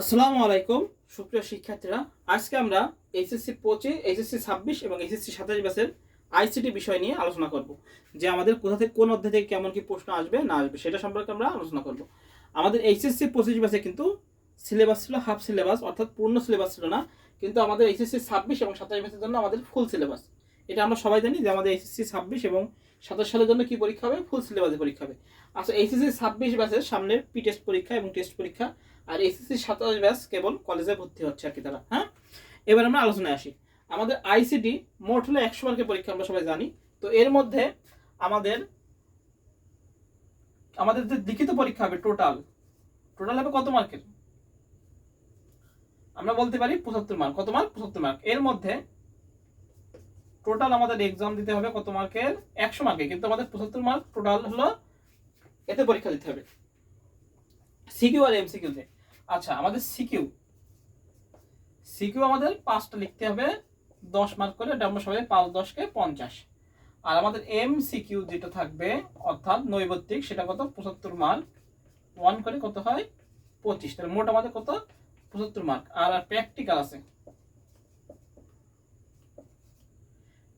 আসসালামু আলাইকুম সুপ্রিয় শিক্ষার্থীরা, আজকে আমরা এইচএসসি 25, এইচএসসি 26 এবং এইচএসসি 27 ব্যাচের আইসিটি বিষয় নিয়ে আলোচনা করব। যে আমাদের কোথা থেকে কোন অধ্যায় থেকে কেমন কি প্রশ্ন আসবে না আসবে সেটা সম্পর্কে আমরা আলোচনা করব। আমাদের এইচএসসি 25 ব্যাচে কিন্তু সিলেবাস ছিল হাফ সিলেবাস, অর্থাৎ পূর্ণ সিলেবাস ছিল না, কিন্তু আমাদের এইচএসসি 26 এবং 27 ব্যাচের জন্য আমাদের ফুল সিলেবাস। এটা আমরা সবাই জানি যে আমাদের এইচএসসি 26 এবং 27 সালের জন্য কি পরীক্ষা হবে, ফুল সিলেবাসে পরীক্ষা হবে। আচ্ছা, এইচএসসি 26 ব্যাচের সামনের পি টেস্ট পরীক্ষা এবং টেস্ট পরীক্ষা, আর এসএসসি 27 ব্যাচ কেবল কলেজে ভর্তি হচ্ছে আর কি তারা। হ্যাঁ, এবার আমরা আলোচনায় আসি। আমাদের আইসিটি মোট হলো 100 মার্কের পরীক্ষা, আমরা সবাই জানি। তো এর মধ্যে আমাদের আমাদের যে লিখিত পরীক্ষা হবে টোটাল হবে কত মার্কের? আমরা বলতে পারি 75 মার্ক। কত মার্ক? 75 মার্ক। এর মধ্যে টোটাল আমাদের এক্সাম দিতে হবে কত মার্কের? 100 মার্কের, কিন্তু আমাদের 75 মার্ক টোটাল হলো এতে পরীক্ষা দিতে হবে, সিকিউ আর এমসিকিউতে। আচ্ছা, আমাদের সিকিউ আমাদের 5টা লিখতে হবে 10 মার্ক করে, এটা আমরা সবাই 5 10 = 50। আর আমাদের এমসিকিউ যেটা থাকবে অর্থাৎ নৈর্ব্যক্তিক, সেটা কত? 75 মার্ক। 1 করে কত হয়? 25। তাহলে মোট আমাদের কত? 75 মার্ক। আর প্র্যাকটিক্যাল আছে,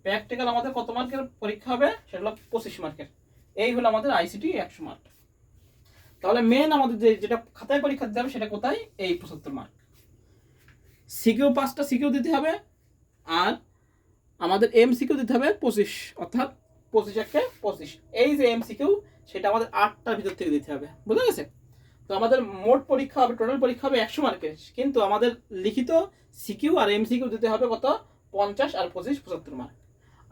প্র্যাকটিক্যাল আমাদের কত মার্কের পরীক্ষা হবে? সেটা হলো 25 মার্কের। এই হলো আমাদের আইসিটি 100 মার্ক। তাহলে মেন আমাদের যেটা খাতায় পরীক্ষা দিতে হবে সেটা কোথায়? এই 75 মার্ক। সিকিউ 5টা সিকিউ দিতে হবে, আর আমাদের এমসিকিউ দিতে হবে 25, অর্থাৎ 25 একে 25। এই যে এমসিকিউ সেটা আমাদের 8টার ভিতর থেকে দিতে হবে, বুঝা গেছে? তো আমাদের মোট পরীক্ষা হবে, টোটাল পরীক্ষা হবে 100 মার্কের, কিন্তু আমাদের লিখিত সিকিউ আর এমসিকিউ দিতে হবে কত? 50 আর 25 75 মার্ক।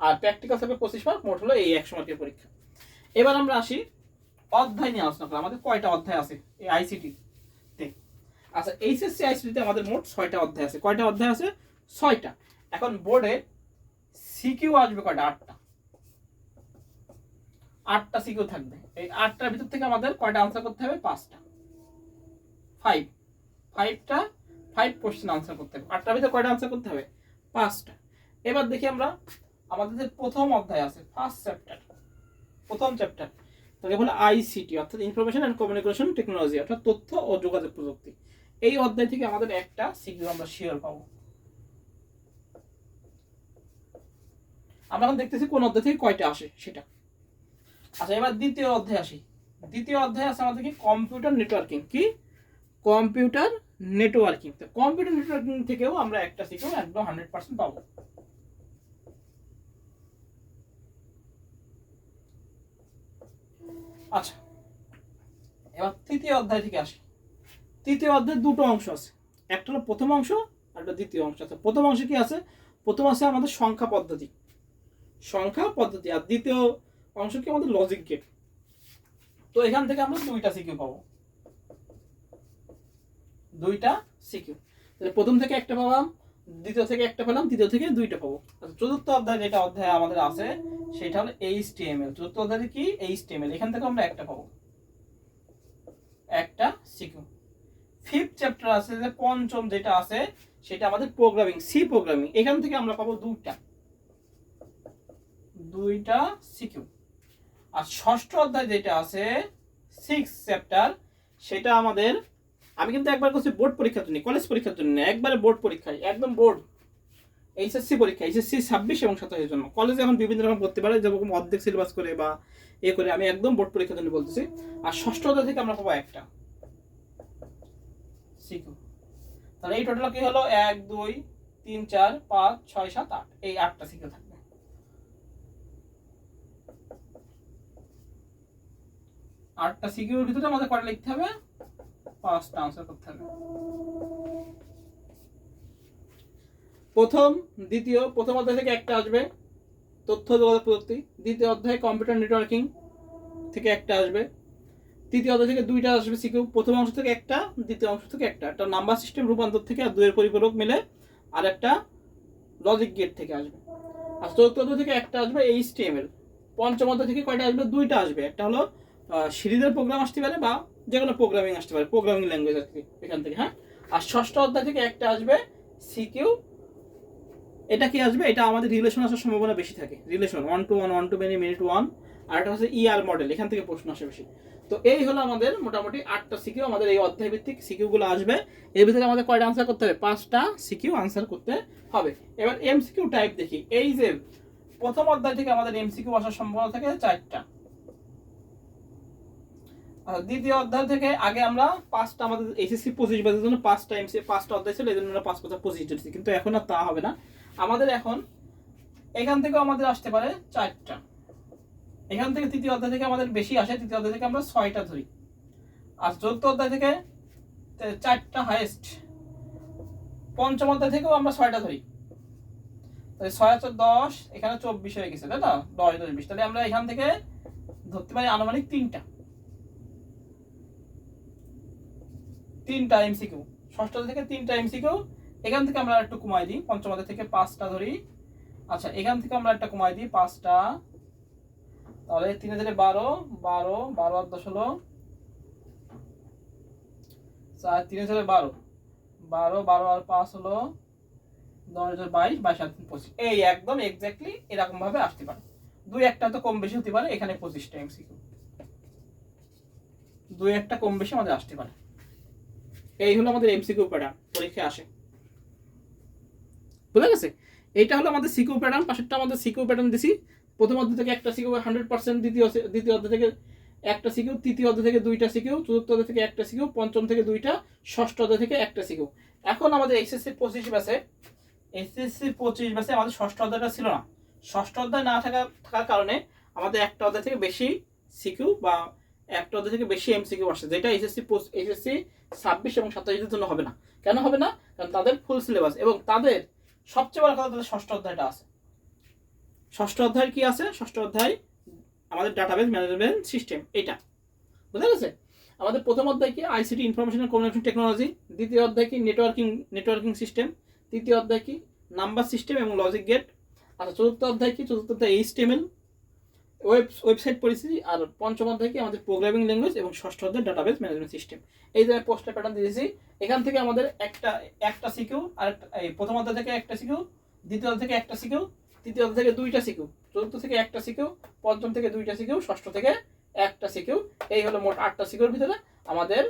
আর প্র্যাকটিক্যাল হবে 25 মার্ক। মোট হলো এই 100 মার্কের পরীক্ষা। এবার আমরা আসি অধ্যায় নিয়ে আলোচনা করি। আমাদের কয়টা অধ্যায় আছে এই আইসিটি তে? আচ্ছা, এইচএসসি আইসিটিতে আমাদের মোট 6টা অধ্যায় আছে। কয়টা অধ্যায় আছে? 6টা। এখন বোর্ডে সিকিউ আসবে কয়টা? 8টা সিকিউ থাকবে। এই 8টার ভিতর থেকে আমাদের কয়টা আনসার করতে হবে? 5টা। 5 কোশ্চেন আনসার করতে হবে। 8টার ভিতর কয়টা আনসার করতে হবে? 5টা। এবার দেখি আমরা আমাদের যে প্রথম অধ্যায় আছে, ফার্স্ট চ্যাপ্টার, প্রথম চ্যাপ্টার, তাকে বলে আইসিটি, অর্থাৎ ইনফরমেশন অ্যান্ড কমিউনিকেশন টেকনোলজি, অর্থাৎ তথ্য ও যোগাযোগ প্রযুক্তি। এই অধ্যায় থেকে আমাদের একটা সিকিউ আমরা শিওর পাবো। আমরা এখন দেখতেছি কোন অধ্যায় থেকে কয়টা আসে সেটা। আচ্ছা, এবার দ্বিতীয় অধ্যায় আসি। দ্বিতীয় অধ্যায় আছে আমাদের কি? Computer networking. কি? Computer networking. তো কম্পিউটার নেটওয়ার্কিং থেকেও আমরা একটা সিকিউ একদম 100% পাবো। আচ্ছা, এবার তৃতীয় অধ্যায় থেকে আসি। তৃতীয় অধ্যায় দুটো অংশ আছে, একটা হলো প্রথম অংশ আর একটা দ্বিতীয় অংশ আছে। প্রথম অংশে কি আছে? প্রথম আছে আমাদের সংখ্যা পদ্ধতি, আর দ্বিতীয় অংশ কি? আমাদের লজিক গেট। তো এখান থেকে আমরা দুইটা সিকিউ পাবো, দুইটা সিকিউ। তাহলে প্রথম থেকে একটা পাবো, দ্বিতীয় থেকে একটা পেলাম, তৃতীয় থেকে দুইটা পাবো। আচ্ছা, চতুর্থ অধ্যায় যেটা অধ্যায় আমাদের আছে সেটা হলো এইচটিএমএল। চতুর্থ অধ্যায় কি? এইচটিএমএল। এখান থেকে আমরা একটা পাবো, একটা সিকিউ। ফিফথ চ্যাপ্টার আছে, যে পঞ্চম যেটা আছে সেটা আমাদের প্রোগ্রামিং, সি প্রোগ্রামিং। এখান থেকে আমরা পাবো দুইটা সিকিউ। আর ষষ্ঠ অধ্যায় যেটা আছে, সিক্স চ্যাপ্টার, সেটা আমাদের, আমি কিন্তু একবার করছি বোর্ড পরীক্ষার জন্য, কলেজ পরীক্ষার জন্য না, একবারে বোর্ড পরীক্ষায়, একদম বোর্ড এইচএসসি পরীক্ষা, এইচএসসি 26 এবং 27 জন্য। কলেজে এখন বিভিন্ন রকম করতে পারে, যেরকম অর্ধেক সিলেবাস করে বা এ করে, আমি একদম বোর্ড পরীক্ষার জন্য বলতেছি। আর ষষ্ঠ অধ্যায় থেকে আমরা পাবো একটা সিকিউ। তাহলে এই টোটাল কি হলো? 1 2 3 4 5 6 7 8, এই 8টা সিকিউ থাকবে। 8টা সিকিউর ভিতরে আমাদের কয়টা লিখতে হবে? 5টা আনসার করতে হবে। প্রথম অধ্যায় থেকে একটা আসবে তথ্য যোগাযোগ প্রযুক্তি, দ্বিতীয় অধ্যায় কম্পিউটার নেটওয়ার্কিং থেকে একটা আসবে, তৃতীয় অধ্যায় থেকে দুইটা আসবে সিকিউ। প্রথম অংশ থেকে একটা, দ্বিতীয় অংশ থেকে একটা নাম্বার সিস্টেম রূপান্তর থেকে, আর দুইয়ের পরিপূরক মিলে, আর একটা লজিক গেট থেকে আসবে। আর চতুর্থ অধ্যায় থেকে একটা আসবে এইচটিএমএল। পঞ্চম অধ্যায় থেকে কয়টা আসবে? দুইটা আসবে, একটা হলো সিরিজের প্রোগ্রাম আসতে পারে বা যে কোনো প্রোগ্রামিং আসতে পারে, প্রোগ্রামিং ল্যাঙ্গুয়েজ আর কি এখান থেকে। হ্যাঁ, আর ষষ্ঠ অধ্যায় থেকে একটা আসবে সিকিউ। এটা কি আসবে? এটা আমাদের রিলেশন আসার সম্ভাবনা বেশি থাকে, relation 1 to 1, 1 to many, many to 1। আর একটা হচ্ছে ইআর মডেল, এখান থেকে প্রশ্ন আসে বেশি। তো তো এই হলো আমাদের মোটামুটি 8টা সিকিউ আমাদের এই অধ্যায় ভিত্তিক সিকিউগুলো আসবে। এর ভিতরে আমাদের কয়টা আনসার করতে হবে? 5টা সিকিউ আনসার করতে হবে। এবার এমসিকিউ টাইপ দেখি। এই যে প্রথম অধ্যায় থেকে আমাদের এমসিকিউ আসার সম্ভাবনা থাকে 4টা। দ্বিতীয় অধ্যায় থেকে আগে আমরা 5টা, আমাদের এসএসসি 25 ব্যাচের জন্য 5টা অধ্যায় ছিল, এই জন্য আমরা 5 5 25 ধরেছি, কিন্তু এখন আর তা হবে না। আমাদের এখন এখান থেকে আমাদের আসতে পারে 4টা। এখান থেকে তৃতীয় অধ্যায় থেকে আমাদের বেশি আসে, তৃতীয় অধ্যায় থেকে আমরা 6টা ধরি, আর চতুর্থ অধ্যায় থেকে 4টা হাইয়েস্ট। পঞ্চম অধ্যায় থেকেও আমরা 6টা ধরি, তাহলে 6 আর 10, এখানে 24 হয়ে গেছে, তাই না? 10 10 20, তাহলে আমরা এখান থেকে ধরতে পারি আনুমানিক 3টা এমসিকিউ। ষষ্ঠ থেকে 3টা এমসিকিউ। এখান থেকে আমরা একটু কমাই দিই, পঞ্চম অধ্যায় থেকে 5টা ধরি। আচ্ছা, এখান থেকে আমরা একটা কমাই দিই 5টা, তাহলে 3 থেকে 12 12 12 আর 10 হলো 4, 3 থেকে 12 12 12 আর 5 হলো 10 22 22 আর 25। এই একদম এক্স্যাক্টলি এরকম ভাবে আসতে পারে। দুই একটা তো কম বেশি হতে পারে, এখানে 25টা এমসিকিউ, দুই একটা কম বেশি আমাদের আসতে পারে। এই হলো আমাদের এমসিকিউ প্যাটার্ন, পরীক্ষায় আসে। বুঝা গেছে? এইটা হলো আমাদের সিকিউ প্যাটার্ন। পাশেরটা আমাদের সিকিউ প্যাটার্ন দিছি। প্রথম অধ্যায় থেকে একটা সিকিউ 100%, দ্বিতীয় অধ্যায় থেকে একটা সিকিউ, তৃতীয় অধ্যায় থেকে 2টা সিকিউ, চতুর্থ অধ্যায় থেকে একটা সিকিউ, পঞ্চম থেকে 2টা, ষষ্ঠ অধ্যায় থেকে একটা সিকিউ। এখন আমাদের এসএসসি 25 ব্যাচে আমাদের ষষ্ঠ অধ্যায়টা ছিল না। ষষ্ঠ অধ্যায় না থাকার কারণে আমাদের একটা অধ্যায় থেকে বেশি সিকিউ বা একটা অধ্যায় থেকে বেশি এমসিকিউ আসছে, যেটা এসএসসি 26 এবং 27 জন্য হবে না। কেন হবে না? কারণ তাদের ফুল সিলেবাস, এবং তাদের সবচেয়ে বড় কথা তাদের ষষ্ঠ অধ্যায়টা আছে। ষষ্ঠ অধ্যায় কি আছে? ষষ্ঠ অধ্যায় আমাদের ডাটাবেস ম্যানেজমেন্ট সিস্টেম, এটা বুঝা গেছে? আমাদের প্রথম অধ্যায় কি? ICT, information and communication technology. দ্বিতীয় অধ্যায় কি? Networking system. তৃতীয় অধ্যায় কি? নাম্বার সিস্টেম এবং লজিক গেট। আচ্ছা, চতুর্থ অধ্যায় কি? চতুর্থ অধ্যায় এইচটিএমএল, ওয়েবসাইট পরিস্থিতি। আর পঞ্চম অধ্যায় কি? আমাদের প্রোগ্রামিং ল্যাঙ্গুয়েজ। এবং ষষ্ঠ অধ্যায় ডাটাবেস ম্যানেজমেন্ট সিস্টেম। এই যে পোস্টার প্যাটার্ন দিয়েছি, এখান থেকে আমাদের একটা সিকিউ, আর এই প্রথম অধ্যায় থেকে একটা সিকিউ, দ্বিতীয় অধ্যায় থেকে একটা সিকিউ, তৃতীয় অধ্যায় থেকে 2টা সিকিউ, চতুর্থ থেকে একটা সিকিউ, পঞ্চম থেকে 2টা সিকিউ, ষষ্ঠ থেকে একটা সিকিউ। এই হলো মোট 8টা সিকিউর ভিতরে আমাদের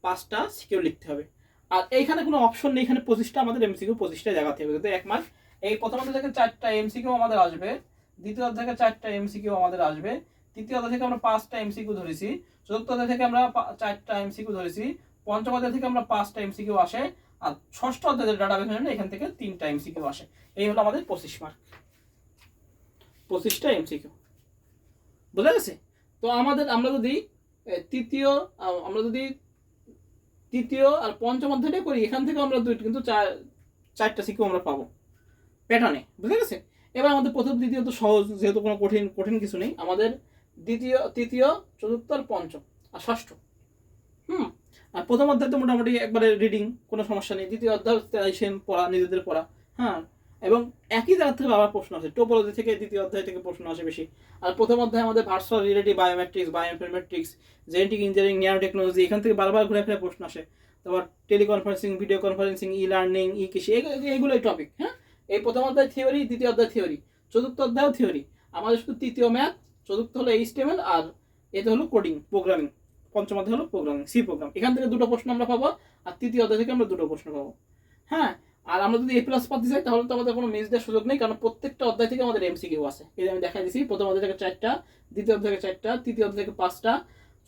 5টা সিকিউ লিখতে হবে। আর এইখানে কোনো অপশন নেই, এখানে 25টা আমাদের এমসিকিউ 25টা জায়গাতে হবে, কিন্তু 1 মার্ক। এই প্রথম অধ্যায় থেকে 4টা এমসিকিউ আমাদের আসবে, দ্বিতীয় অধ্যায় থেকে 4টা এমসিকিউ আমাদের আসবে, তৃতীয় অধ্যায় থেকে আমরা 5টা এমসিকিউ ধরেছি, চতুর্থ অধ্যায় থেকে আমরা 4টা এমসিকিউ ধরেছি, পঞ্চম অধ্যায় থেকে আমরা 5টা এমসিকিউ আসে, আর ষষ্ঠ অধ্যায়ের ডাটাবেস ম্যানেজমেন্ট এখান থেকে 3টা এমসিকিউ আসে। এই হলো আমাদের 25 মার্ক, 25টা এমসিকিউ। বুঝা গেছে? তো আমরা যদি তৃতীয় আর পঞ্চম অধ্যায়টা করি, এখান থেকে আমরা কিন্তু 4টা সিকিউ আমরা পাবো প্যাটার্নে। বুঝা গেছে? এবার আমাদের প্রথম দ্বিতীয় তো সহজ, যেহেতু কোনো কঠিন কিছু নেই। আমাদের তৃতীয়, চতুর্থ আর পঞ্চম আর ষষ্ঠ। আর প্রথম অধ্যায় তো মোটামুটি একবারে রিডিং, কোনো সমস্যা নেই। দ্বিতীয় অধ্যায় পড়া, নিজেদের পড়া। হ্যাঁ, এবং একই জায়গা থেকে আবার প্রশ্ন আসে, টোপোলজি থেকে দ্বিতীয় অধ্যায় থেকে প্রশ্ন আসে বেশি। আর প্রথম অধ্যায় আমাদের virtual reality, biometrics, bioinformatics, genetic engineering, nano technology, এখান থেকে বারবার ঘুরে ফিরে প্রশ্ন আসে। তারপর teleconferencing, video conferencing, e learning, e কৃষি, এইগুলোই টপিক। হ্যাঁ, এই প্রথম অধ্যায় থিওরি, দ্বিতীয় অধ্যায় থিওরি, চতুর্থ অধ্যায়ও থিওরি। আমাদের শুধু তৃতীয় ম্যাথ, চতুর্থ হলো এইচটিএমএল, আর এতে হলো কোডিং, প্রোগ্রামিং। পঞ্চম অধ্যায় হলো প্রোগ্রামিং, সি প্রোগ্রাম। এখান থেকে 2টো প্রশ্ন আমরা পাবো, আর তৃতীয় অধ্যায় থেকে আমরা 2টো প্রশ্ন পাবো। হ্যাঁ, আর আমরা যদি এ প্লাস পাতে চাই, তাহলে তো আমাদের কোনো মিস দেওয়ার সুযোগ নেই, কারণ প্রত্যেকটা অধ্যায় থেকে আমাদের এমসিকিউ আছে। এই আমি দেখাই দিচ্ছি, প্রথম অধ্যায় থেকে 4টা, দ্বিতীয় অধ্যায় থেকে 4টা, তৃতীয় অধ্যায় থেকে 5টা,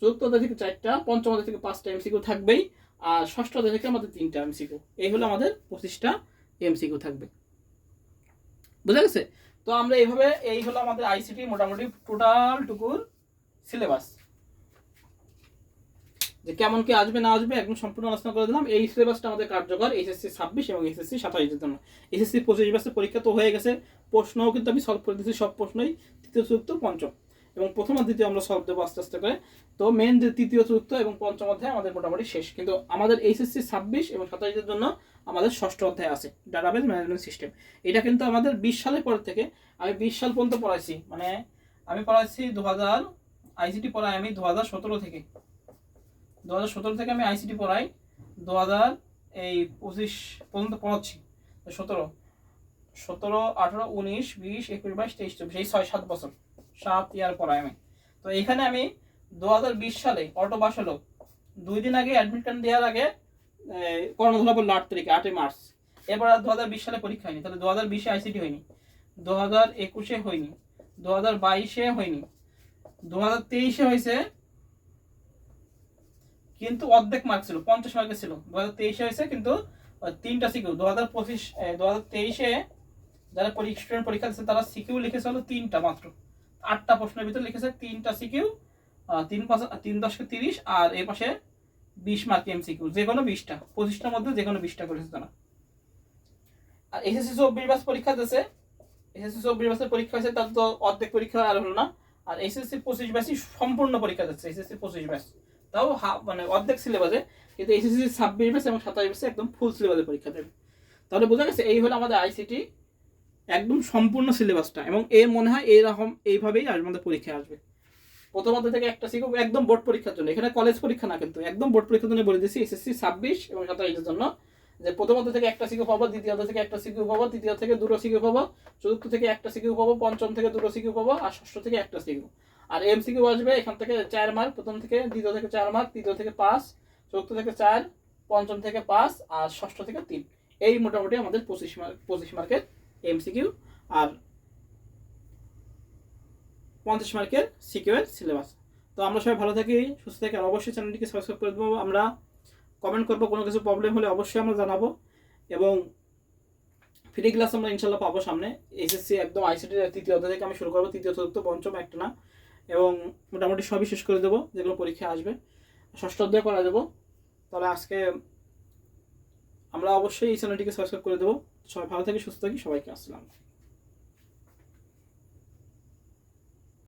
চতুর্থ অধ্যায় থেকে 4টা, পঞ্চম অধ্যায় থেকে 5টা এমসিকিউ থাকবেই, আর ষষ্ঠ অধ্যায় থেকে আমাদের 3টা এমসিকিউ। এই হলো আমাদের 25টা এমসিকিউ থাকবে। বুঝা গেছে? তো আমরা এইভাবে, এই হলো আমাদের আইসিটি মোটামুটি টোটাল টুকুর সিলেবাস, যে কেমন কি আসবে না আসবে একদম সম্পূর্ণ আলোচনা করে দিলাম। এই সিলেবাসটা আমাদের কার্যকর এইচএসসি 26 এবং এইচএসসি 27 এর জন্য। এইচএসসি 25 ব্যাচের পরীক্ষা তো হয়ে গেছে, প্রশ্নও কিন্তু আমি সলভ করে দিচ্ছি, সব প্রশ্নই তৃতীয়, চতুর্থ, পঞ্চম, এবং প্রথম আর দ্বিতীয় আমরা সলভ দেবো আস্তে আস্তে করে। তো মেন যে তৃতীয়, চতুর্থ এবং পঞ্চম অধ্যায় আমাদের মোটামুটি শেষ, কিন্তু আমাদের এইচএসসি 26 এবং 27 এর জন্য আমাদের ষষ্ঠ অধ্যায় আছে, ডাটাবেস ম্যানেজমেন্ট সিস্টেম। এটা কিন্তু আমাদের 20 সালের পর থেকে, আমি 20 সাল পর্যন্ত পড়াইছি, মানে আমি পড়াইছি 2000, আইসিটি পড়াই আমি 2017 থেকে। 2017 থেকে আমি আইসিটি পড়াই, 2025 পর্যন্ত পড়াচ্ছি। 17, 18, 19, 20, 21, 22, 23, 24, এই 6-7 বছর, 7 ইয়ার পড়াই আমি। তো এখানে আমি 2020 সালে অটো পাস হলো, 2 দিন আগে অ্যাডমিট কার্ড দেওয়ার আগে করোনা ধরা পড়লো 8 তারিখে, 8 মার্চ। এরপর আর 2020 সালে পরীক্ষা হয়নি, তাহলে 2020-এ আইসিটি হয়নি, 2021-এ হয়নি, 2022-এ হয়নি, 2023-এ হয়েছে কিন্তু অর্ধেক মার্ক ছিল, 50 মার্কের ছিল। 2023-এ হয়েছে কিন্তু 3টা সিকিউ। 2023-এ যারা স্টুডেন্ট পরীক্ষা দিচ্ছে তারা সিকিউ লিখেছে হলো 3টা মাত্র, 8টা প্রশ্নের ভিতরে লিখেছে 3টা সিকিউ, 3×10=30, আর এই পাশে 20 মার্ক এমসিকিউ, যে কোনো 20টা, 25টার মধ্যে যে কোনো 20টা করেছে তারা। আর এসএসসি 24 ব্যাচ পরীক্ষা দিয়েছে, এসএসসি 24 ব্যাচের পরীক্ষা হয়েছে, তার তো অর্ধেক পরীক্ষা আর হলো না। আর এসএসসি 25 ব্যাচই সম্পূর্ণ পরীক্ষা দিচ্ছে, এসএসসি 25 ব্যাচ, তাও মানে অর্ধেক সিলেবাসে। কিন্তু এসএসসি 26 ব্যাচ এবং 27 ব্যাচে একদম ফুল সিলেবাসে পরীক্ষা দেবে। তাহলে বোঝা গেছে এই হলো আমাদের আইসিটি একদম সম্পূর্ণ সিলেবাসটা, এবং এর মনে হয় এইরকম এইভাবেই আমাদের পরীক্ষায় আসবে। প্রথমত থেকে একটা সিকিউ একদম বোর্ড পরীক্ষার জন্য, এখানে কলেজ পরীক্ষা না, কিন্তু একদম বোর্ড পরীক্ষার জন্য বলে দিচ্ছি এসএসসি 26 এবং 27 জন্য, যে প্রথমত থেকে একটা সিকিউ পাবো, দ্বিতীয়ত থেকে একটা সিকিউ পাবো, তৃতীয় থেকে দুটো সিকিউ পাবো, চতুর্থ থেকে একটা সিকিউ পাবো, পঞ্চম থেকে দুটো সিকিউ পাবো, আর ষষ্ঠ থেকে একটা সিকিউ। আর এমসিকিউ আসবে এখান থেকে 4 মার্ক, প্রথম থেকে, দ্বিতীয় থেকে 4 মার্ক, তৃতীয় থেকে 5, চতুর্থ থেকে 4, পঞ্চম থেকে 5, আর ষষ্ঠ থেকে 3। এই মোটামুটি আমাদের 25 মার্কের এমসিকিউ আর 50 মার্কের সিকিউ এর সিলেবাস। তো আমরা সবাই ভালো থাকি, সুস্থ থাকি, আর অবশ্যই চ্যানেলটিকে সাবস্ক্রাইব করে দেবো। আমরা কমেন্ট করবো, কোনো কিছু প্রবলেম হলে অবশ্যই আমরা জানাবো, এবং ফ্রি ক্লাস আমরা ইনশাল্লাহ পাবো সামনে। এসএসসি একদম আইসিটি তৃতীয় অধ্যায় থেকে আমি শুরু করবো, তৃতীয়, চতুর্থ, পঞ্চম একটা না, এবং মোটামুটি সবই শেষ করে দেবো যেগুলো পরীক্ষা আসবে, ষষ্ঠ অধ্যায় করা দেবো। তাহলে আজকে আমরা অবশ্যই এই চ্যানেলটিকে সাবস্ক্রাইব করে দেবো। সবাই ভালো থাকি, সুস্থ থাকি, সবাইকে আসসালাম।